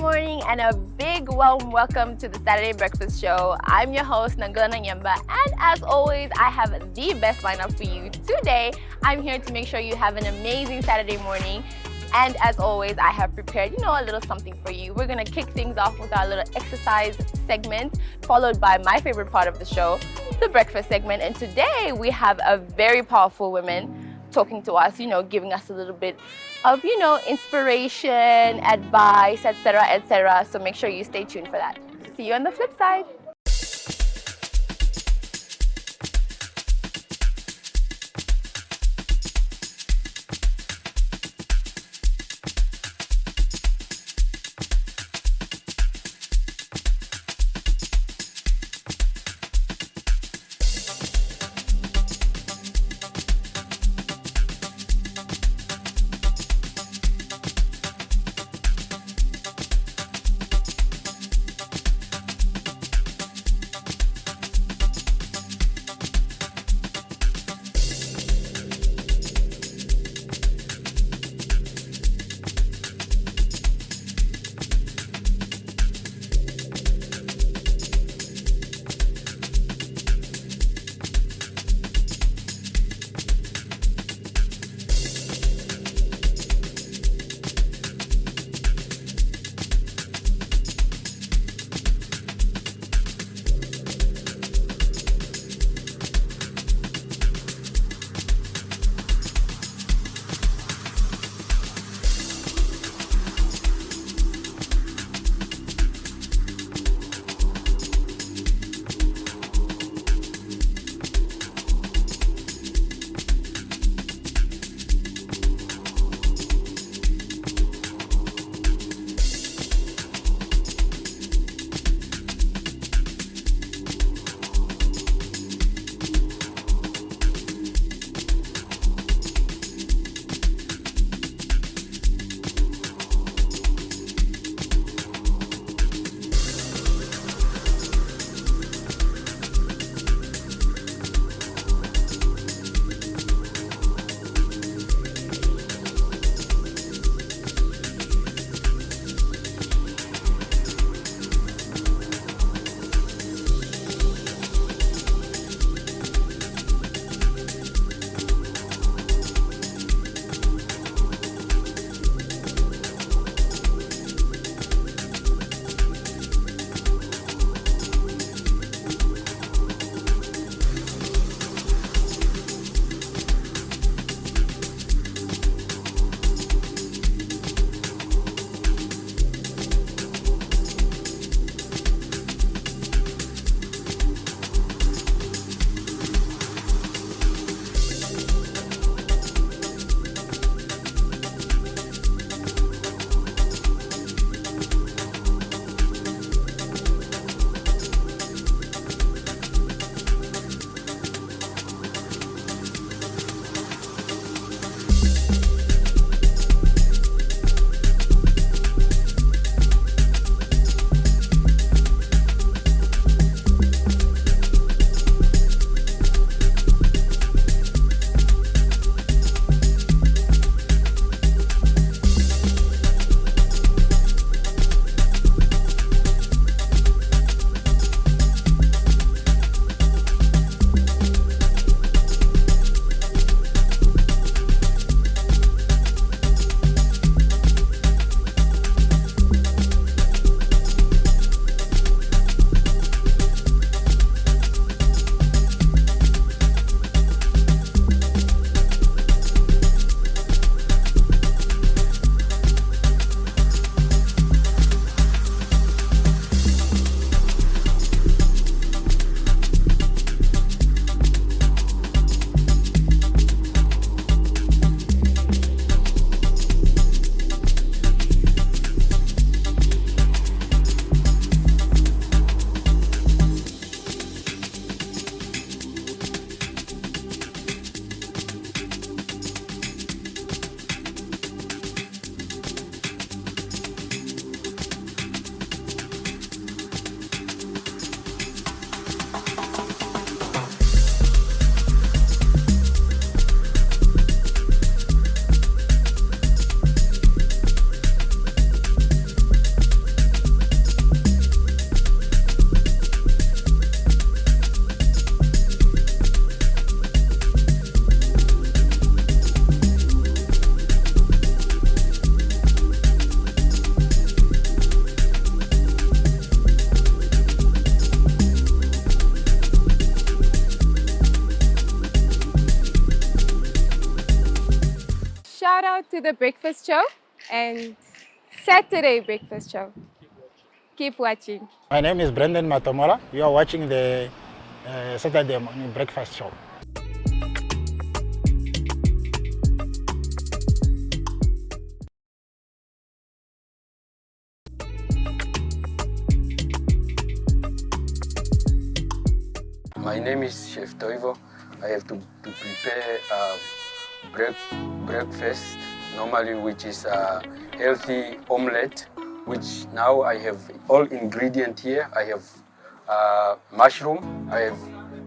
morning, and a big warm welcome to the Saturday Breakfast Show. I'm your host, Nangula Nyemba, and as always, I have the best lineup for you today. I'm here to make sure you have an amazing Saturday morning. And as always, I have prepared, a little something for you. We're gonna kick things off with our little exercise segment, followed by my favorite part of the show, the breakfast segment. And today we have a very powerful woman talking to us, giving us a little bit of, inspiration, advice, etc., etc. So make sure you stay tuned for that. See you on the flip side. now to the breakfast show and Saturday breakfast show. Keep watching. My name is Brendan Matomola. You are watching the Saturday morning breakfast show. My name is Chef Toivo. I have to prepare breakfast, normally which is a healthy omelette, which now I have all ingredients here. I have mushroom, I have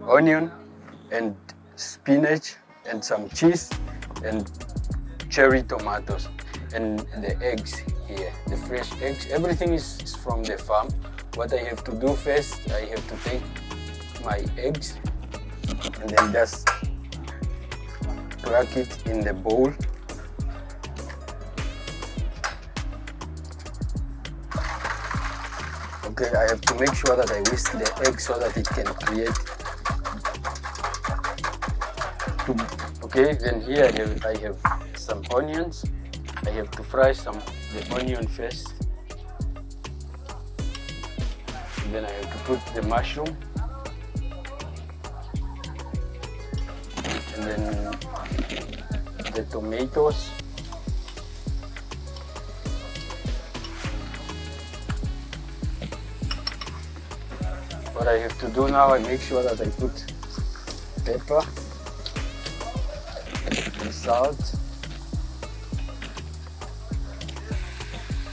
onion and spinach and some cheese and cherry tomatoes and the eggs here, the fresh eggs. Everything is from the farm. What I have to do first, I have to take my eggs and then just crack it in the bowl. Okay, I have to make sure that I whisk the egg so that it can create. Okay, then here I have some onions. I have to fry the onion first. And then I have to put the mushroom. And then the tomatoes. What I have to do now, I make sure that I put pepper and salt.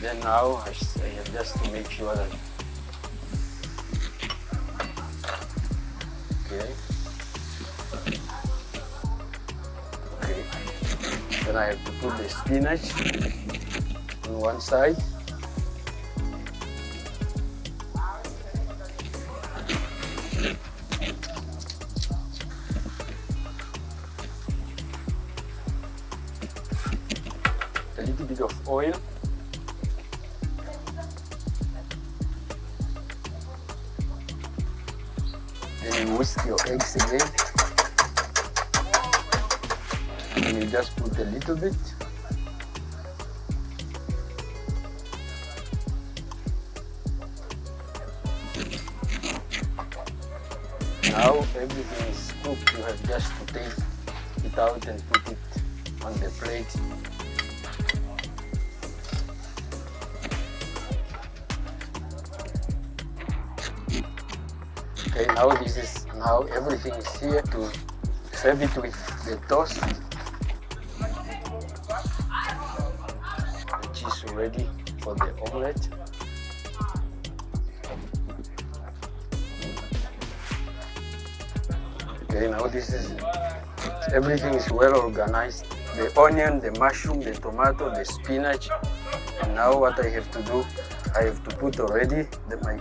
Then now I have just to make sure that, okay. Then I have to put the spinach on one side. A little bit of oil. Then you whisk your eggs again. And you just put a little bit. Now everything is cooked. You have just to take it out and put it on the plate. Okay, now everything is here to serve it with the toast. Which is ready for the omelette. Okay, now everything is well organized. The onion, the mushroom, the tomato, the spinach. And now what I have to do, I have to put already my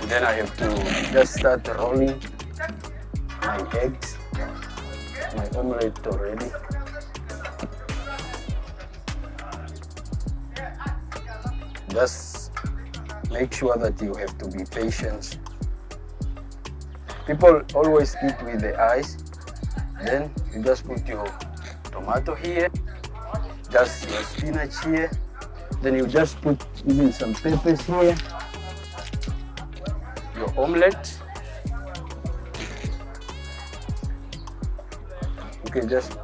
then I have to just start rolling my eggs, my omelette already. Just make sure that you have to be patient. People always eat with the eyes. Then you just put your tomato here, just your spinach here. Then you just put even some peppers here. Your omelette. Okay, just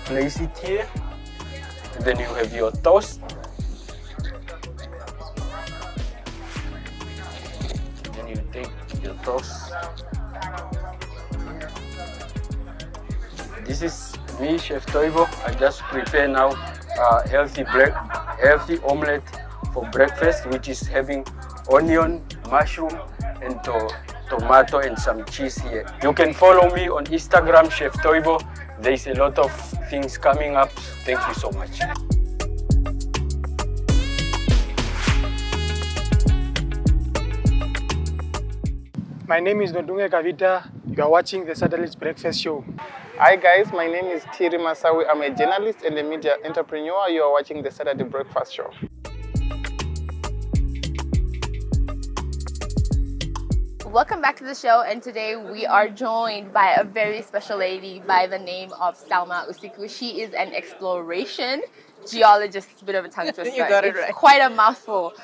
place it here. And then you have your toast. Then you take your toast. This is me, Chef Toivo. I just prepare now healthy omelette for breakfast, which is having onion, mushroom, and tomato and some cheese here. You can follow me on Instagram, Chef Toivo. There's a lot of things coming up. Thank you so much. My name is Nodunge Kavita. You are watching the Satellite Breakfast Show. Hi guys, my name is Thiri Masawi. I'm a journalist and a media entrepreneur. You are watching the Saturday Breakfast Show. Welcome back to the show, and today we are joined by a very special lady by the name of Selma Usiku. She is an exploration geologist. It's a bit of a tongue twister. You got it It's right. quite a mouthful.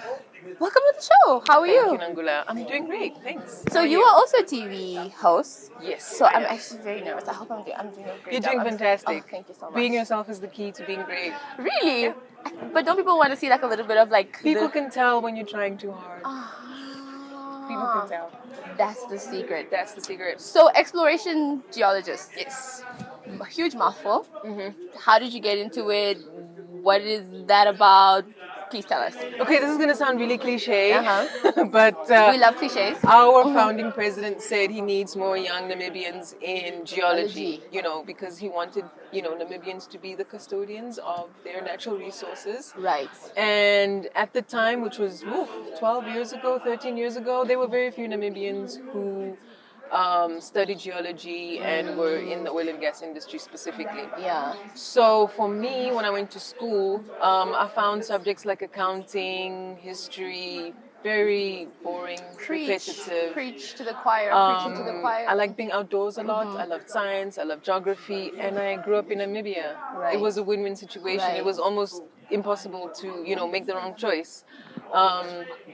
Welcome to the show. How are you? Thank you, Nangula. I'm doing great, thanks. So you are also a TV host. Yes. So I'm actually very nervous. I hope I'm doing a great You're job. doing I'm so- fantastic. oh, thank you so much. Being yourself is the key to being great. Really? But don't people want to see like a little bit of like People the... can tell when you're trying too hard. People can tell. That's the secret. That's the secret. So exploration geologist. Yes. A huge mouthful. How did you get into it? What is that about? Please tell us. Okay, this is going to sound really cliche, Uh-huh. but We love cliches. our founding president said he needs more young Namibians in geology, Geology. because he wanted, Namibians to be the custodians of their natural resources. Right. And at the time, which was 12 years ago, 13 years ago, there were very few Namibians who studied geology and were in the oil and gas industry specifically. Yeah. So for me, when I went to school, I found subjects like accounting, history, very boring, repetitive. Preach to the choir. Preaching to the choir. I like being outdoors a lot. I love science. I love geography, and I grew up in Namibia. Right. It was a win-win situation. Right. It was almost impossible to, make the wrong choice.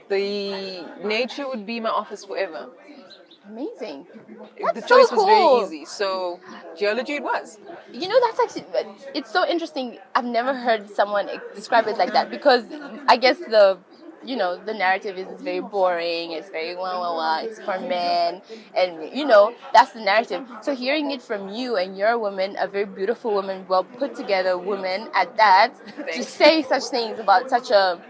The nature would be my office forever. Amazing. The That's choice so was cool. very easy. So geology it was. That's actually, it's so interesting. I've never heard someone describe it like that because I guess the narrative is very boring. It's very it's for men, and that's the narrative. So hearing it from you, and you're a woman, a very beautiful woman, well put together woman at that, to say such things about such a,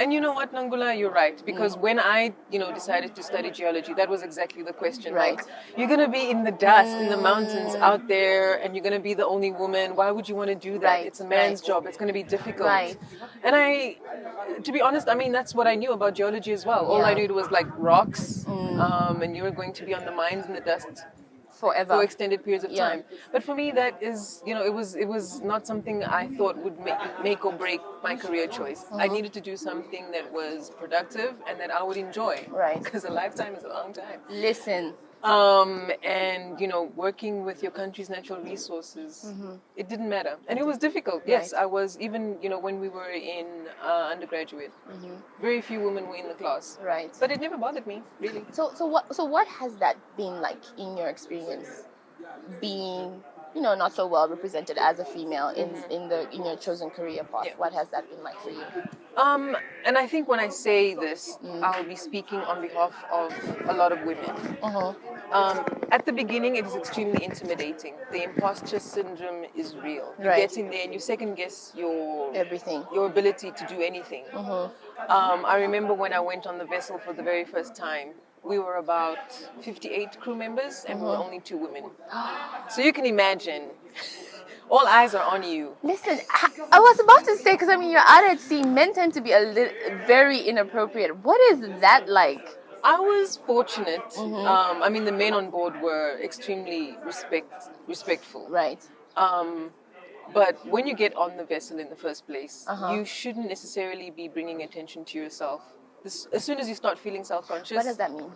And you know what, Nangula, you're right. Because when I, decided to study geology, that was exactly the question. Right. Like, you're going to be in the dust, in the mountains out there, and you're going to be the only woman. Why would you want to do that? Right, It's a man's right. job. It's going to be difficult. Right. And to be honest, that's what I knew about geology as well. All I Yeah. knew was like rocks, and you were going to be on the mines in the dust forever. for extended periods of Yeah. time. But for me, that is, it was not something I thought would make or break my career choice. I needed to do something that was productive and that I would enjoy. Right. Because a lifetime is a long time. Listen. And working with your country's natural resources, it didn't matter, and it was difficult. Yes, Right. I was even when we were in undergraduate, very few women were in the class, Right. but it never bothered me really. So what has that been like in your experience, being not so well represented as a female in your chosen career path? Yeah. What has that been like for you? And I think when I say this, I'll be speaking on behalf of a lot of women. At the beginning, it is extremely intimidating. The imposter syndrome is real. You Right. get in there and you second guess Everything. your ability to do anything. I remember when I went on the vessel for the very first time, we were about 58 crew members and we were only 2 women. So you can imagine, all eyes are on you. Listen, I was about to say, because you're out at sea, men tend to be very inappropriate. What is that like? I was fortunate. The men on board were extremely respectful. Right. But when you get on the vessel in the first place, you shouldn't necessarily be bringing attention to yourself. As soon as you start feeling self-conscious, What does that mean?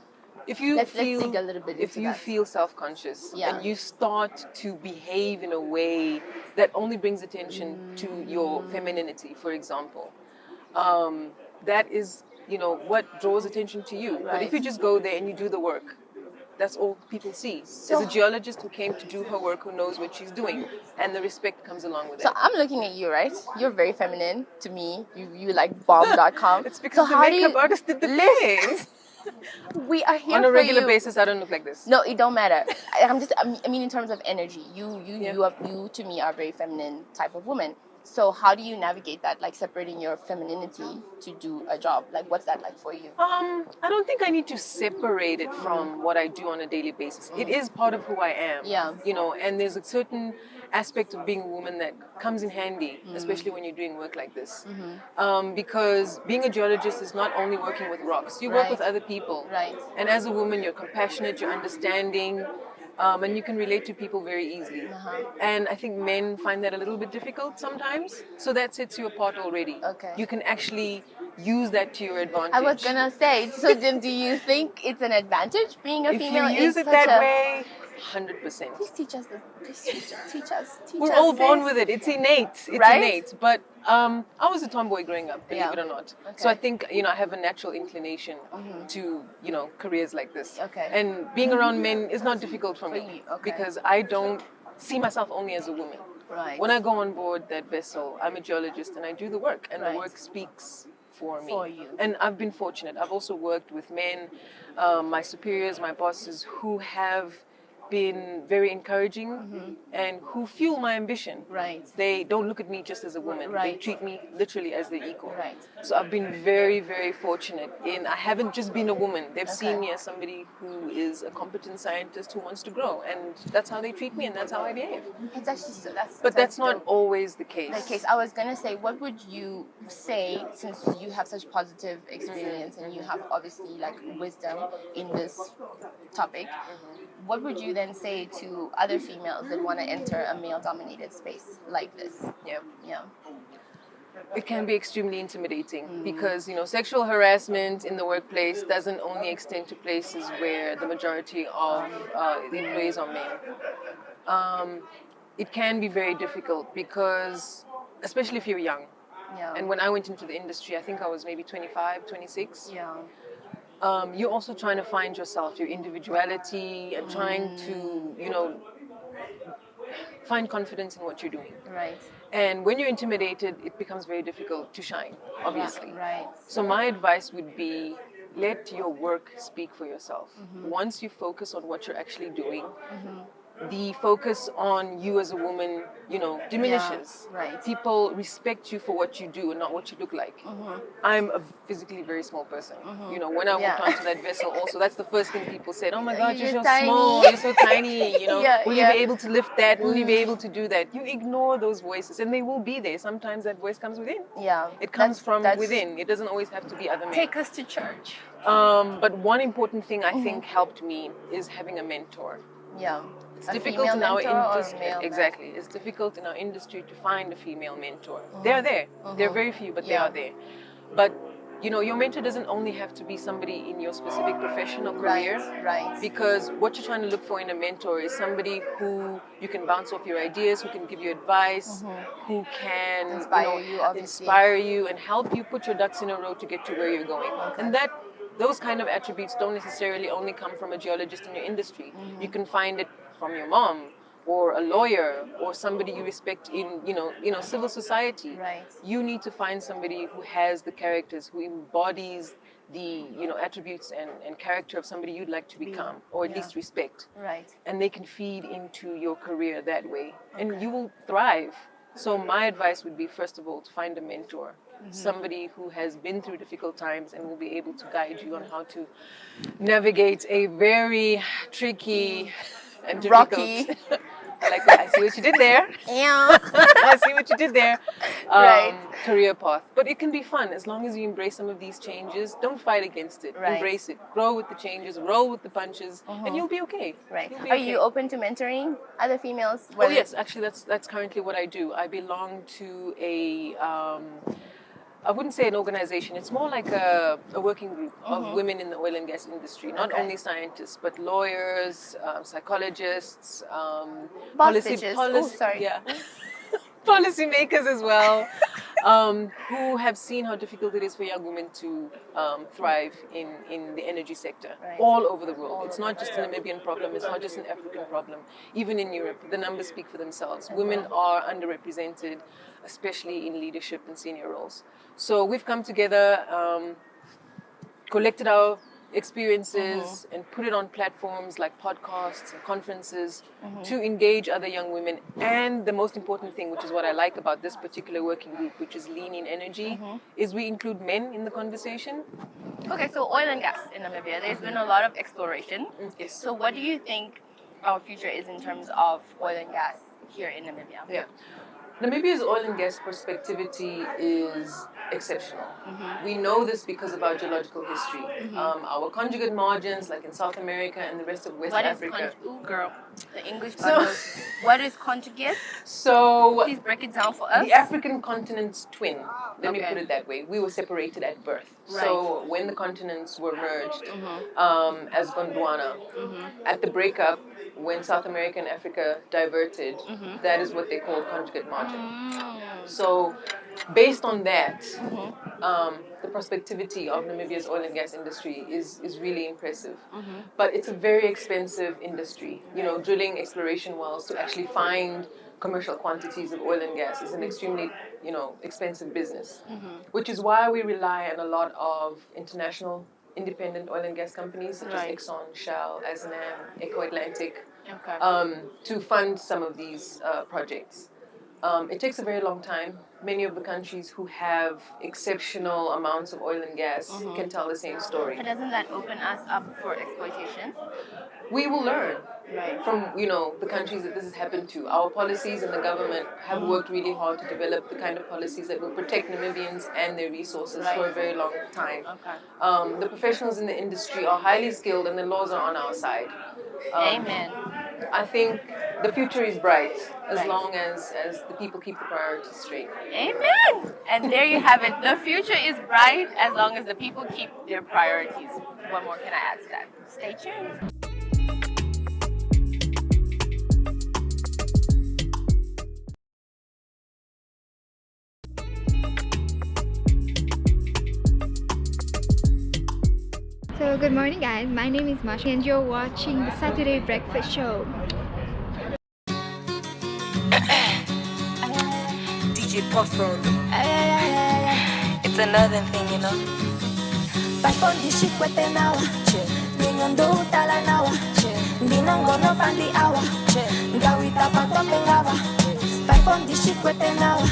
if you Let's feel dig a little bit if into you that. feel self-conscious Yeah. and you start to behave in a way that only brings attention to your femininity, for example, that is what draws attention to you. But if you just go there and you do the work, that's all people see. There's a geologist who came to do her work, who knows what she's doing, and the respect comes along with it. So I'm looking at you, right? You're very feminine to me. You like bomb.com. It's because the makeup artist did the things. We are here On a for regular you. basis, I don't look like this. No, it don't matter. I mean, in terms of energy, Yeah. you to me are a very feminine type of woman. So how do you navigate that, like separating your femininity to do a job? Like, what's that like for you? I don't think I need to separate it from what I do on a daily basis. It is part of who I am. Yeah. You know, and there's a certain aspect of being a woman that comes in handy, especially when you're doing work like this. Because being a geologist is not only working with rocks, you work Right. with other people. Right. And as a woman, you're compassionate, you're understanding, and you can relate to people very easily. And I think men find that a little bit difficult sometimes. So that sets you apart already. Okay. You can actually use that to your advantage. I was gonna say. So then, do you think it's an advantage being a If female? you use in it such that a, way, 100%. Please teach us. Please teach us. We're all born with it. It's innate. It's Right? innate. But I was a tomboy growing up, believe Yeah. it or not. Okay. So I think I have a natural inclination to careers like this. Okay. And being around men is not difficult for me you, okay. because I don't see myself only as a woman. Right. When I go on board that vessel, I'm a geologist and I do the work, and Right. the work speaks for me. For you. And I've been fortunate. I've also worked with men, my superiors, my bosses, who have been very encouraging and who fuel my ambition. Right. They don't look at me just as a woman. They Right. treat me literally as their equal. Right. So I've been very, very fortunate in I haven't just been a woman. They've seen Okay. me as somebody who is a competent scientist who wants to grow, and that's how they treat me, and that's how I behave. It's actually so. But that's not dope. always the case. The case. I was gonna say, what would you say, since you have such positive experience and you have obviously like wisdom in this topic? What would you then say to other females that want to enter a male-dominated space like this? Yeah. Yeah. It can be extremely intimidating because sexual harassment in the workplace doesn't only extend to places where the majority of the employees are men. It can be very difficult because, especially if you're young, Yeah. and when I went into the industry, I think I was maybe 25, 26. Yeah. You're also trying to find yourself, your individuality, and trying to, find confidence in what you're doing. Right. And when you're intimidated, it becomes very difficult to shine, obviously. Right. So my advice would be, let your work speak for yourself. Once you focus on what you're actually doing, the focus on you as a woman, diminishes. Yeah, right. People respect you for what you do and not what you look like. I'm a physically very small person. When I Yeah. walked onto that vessel also, that's the first thing people said, oh my God, you're You're so tiny. small, you're so tiny, Yeah, will yeah. you be able to lift that? Will you be able to do that? You ignore those voices and they will be there. Sometimes that voice comes within. Yeah. It comes from that's- within. It doesn't always have to be other men. Take us to church. But one important thing I think helped me is having a mentor. Yeah. It's A difficult female in our mentor or industry. male Exactly. It's difficult in our industry to find a female mentor. They are there. There are very few, but they Yeah. are there. But your mentor doesn't only have to be somebody in your specific professional career. Right. Because what you're trying to look for in a mentor is somebody who you can bounce off your ideas, who can give you advice, who can Inspire you, obviously. inspire you and help you put your ducks in a row to get to where you're going. And those kind of attributes don't necessarily only come from a geologist in your industry. You can find it from your mom or a lawyer or somebody you respect in civil society. Right. You need to find somebody who has the characters, who embodies the attributes and character of somebody you'd like to become, or at least respect. Right. And they can feed into your career that way, and you will thrive. So my advice would be, first of all, to find a mentor, somebody who has been through difficult times and will be able to guide you on how to navigate a very tricky and difficult. Rocky. I like that. I see what you did there. Yeah. I see what you did there. Right. Career path. But it can be fun as long as you embrace some of these changes. Don't fight against it. Right. Embrace it. Grow with the changes. Roll with the punches, and you'll be okay. Right. You'll be Are okay. you open to mentoring other females? Oh yes, actually that's currently what I do. I belong to a I wouldn't say an organization. It's more like a working group of women in the oil and gas industry. Not Okay. only scientists, but lawyers, psychologists, Boss bitches. Oh, sorry. Yeah. Policy makers as well, who have seen how difficult it is for young women to thrive in the energy sector Right. all over the world. It's not just a Namibian problem, it's not just an African problem. Even in Europe, the numbers speak for themselves. Women are underrepresented, especially in leadership and senior roles. So we've come together, collected our experiences and put it on platforms like podcasts and conferences to engage other young women. And the most important thing, which is what I like about this particular working group, which is Lean in Energy, is we include men in the conversation. Okay, so oil and gas in Namibia, there's been a lot of exploration. Yes. So what do you think our future is in terms of oil and gas here in Namibia? Yeah. Namibia's oil and gas prospectivity is exceptional. We know this because of our geological history. Our conjugate margins, like in South America and the rest of West Africa. Ooh, girl, the English bubbles. What is conjugate? So, Please break it down for us. the African continent's twin, let me Okay. put it that way. We were separated at birth. Right. So when the continents were merged as Gondwana, at the breakup, when South America and Africa diverted, that is what they call conjugate margin. So based on that, the prospectivity of Namibia's oil and gas industry is really impressive. But it's a very expensive industry. You know, drilling exploration wells to actually find commercial quantities of oil and gas is an extremely, expensive business. Which is why we rely on a lot of international independent oil and gas companies such Right. as Exxon, Shell, Azanam, Eco Atlantic, Okay. to fund some of these projects. It takes a very long time. Many of the countries who have exceptional amounts of oil and gas can tell the same story. But doesn't that open us up for exploitation? We will learn Right. from the countries that this has happened to. Our policies and the government have worked really hard to develop the kind of policies that will protect Namibians and their resources for a very long time. Okay. The professionals in the industry are highly skilled and the laws are on our side. Amen. I think the future is bright as Right. long as the people keep the priorities straight. Amen. And there you have it. The future is bright as long as the people keep their priorities. What more can I add to that? Stay tuned. So good morning guys, my name is Masha and you're watching the Saturday Breakfast Show. DJ Puffro. It's another thing, you know. Papondi shikwete nawa Ningondo utala nawa Ninongo no fandi awa Ngawita patope ngawa Papondi shikwete nawa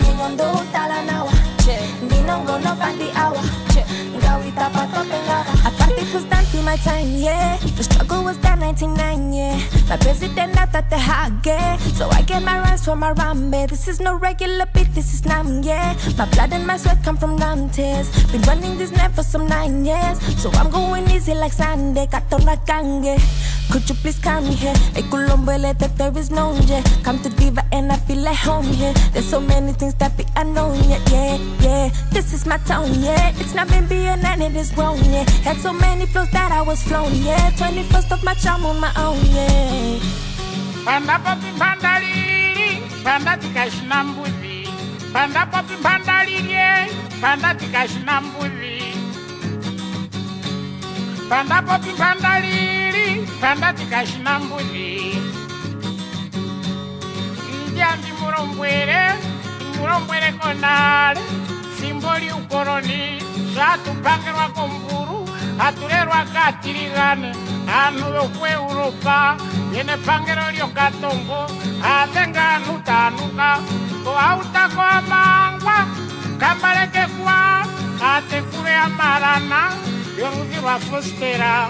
Ningondo utala nawa Ninongo no fandi awa Ngawita patope ngawa I thought it was done through my time, yeah. The struggle was that 99, yeah. My president out at the hage, so I get my rhymes from Arambe. This is no regular beat, this is Nam, yeah. My blood and my sweat come from Nantes. Been running this net for some 9 years, so I'm going easy like Sunday. Katona Kange, could you please come here? Ekulumbele that there is no yeah. Come to Diva and I feel like home here. There's so many things that be unknown, yeah. This is my town, yeah. It's not been beyond and it is grown, yeah. Had so many flows that I was flown, yeah. 21st of my charm on my own, yeah. Panda popi pandaliri, panda tikashina mbuzi. Panda popi pandaliri, panda tikashina mbuzi. Panda popi pandaliri, panda tikashina mbuzi. India ndi murombwere konale. Simboli ukoloni, zatupangerwa komburu. Aturerwa katirigane, anu yokwe Europa. Yene pangero lyo katongo, atenga nutanuka. Ko auta ko amangwa, kambaleke kwa. Ate kure amarana, yorugirwa fostera.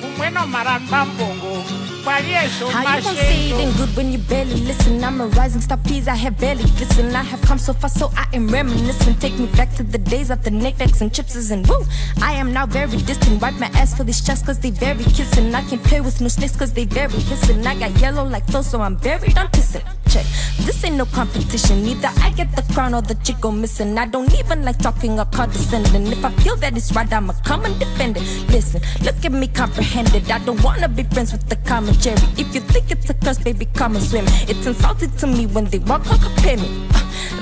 Umweno maramba mbongo. How you gon' say it ain't good when you barely listen? I'm a rising star, please, I have barely listened. I have come so far, so I am reminiscing. Take me back to the days of the knickknacks and chipses and woo. I am now very distant. Wipe my ass for these shots cause they very kissing. I can't play with no snakes cause they very hissing. I got yellow like flow, so I'm buried, I'm pissing. Check, this ain't no competition. Either I get the crown or the chick go missing. I don't even like talking or condescending. If I feel that it's right, I'ma come and defend it. Listen, look at me comprehended. I don't wanna be friends with the common cherry. If you think it's a curse, baby, come and swim. It's insulting to me when they walk or compare me.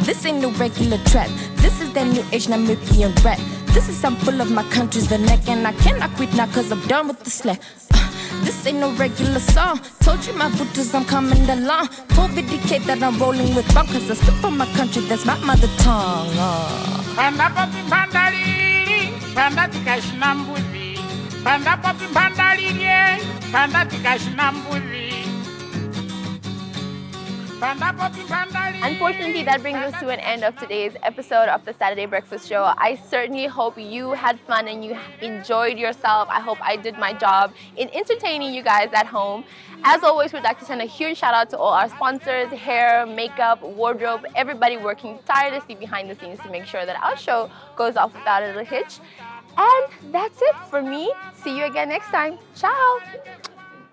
This ain't no regular trap. This is that new age Namibian rap. This is I'm full of my country's the neck, and I cannot quit now cause I'm done with the slack. This ain't no regular song. Told you my booties, I'm coming along. Told VDK that I'm rolling with bomb cause I spit from my country, that's my mother tongue. Panda popi pandaliri, panda tikashina mbuzi. pandapo pimpandalilye pandati kashina mbuzi. Unfortunately, that brings us to an end of today's episode of the Saturday Breakfast Show. I certainly hope you had fun and you enjoyed yourself. I hope I did my job in entertaining you guys at home. As always, we'd like to send a huge shout out to all our sponsors, hair, makeup, wardrobe, everybody working tirelessly behind the scenes to make sure that our show goes off without a little hitch. And that's it for me. See you again next time. Ciao.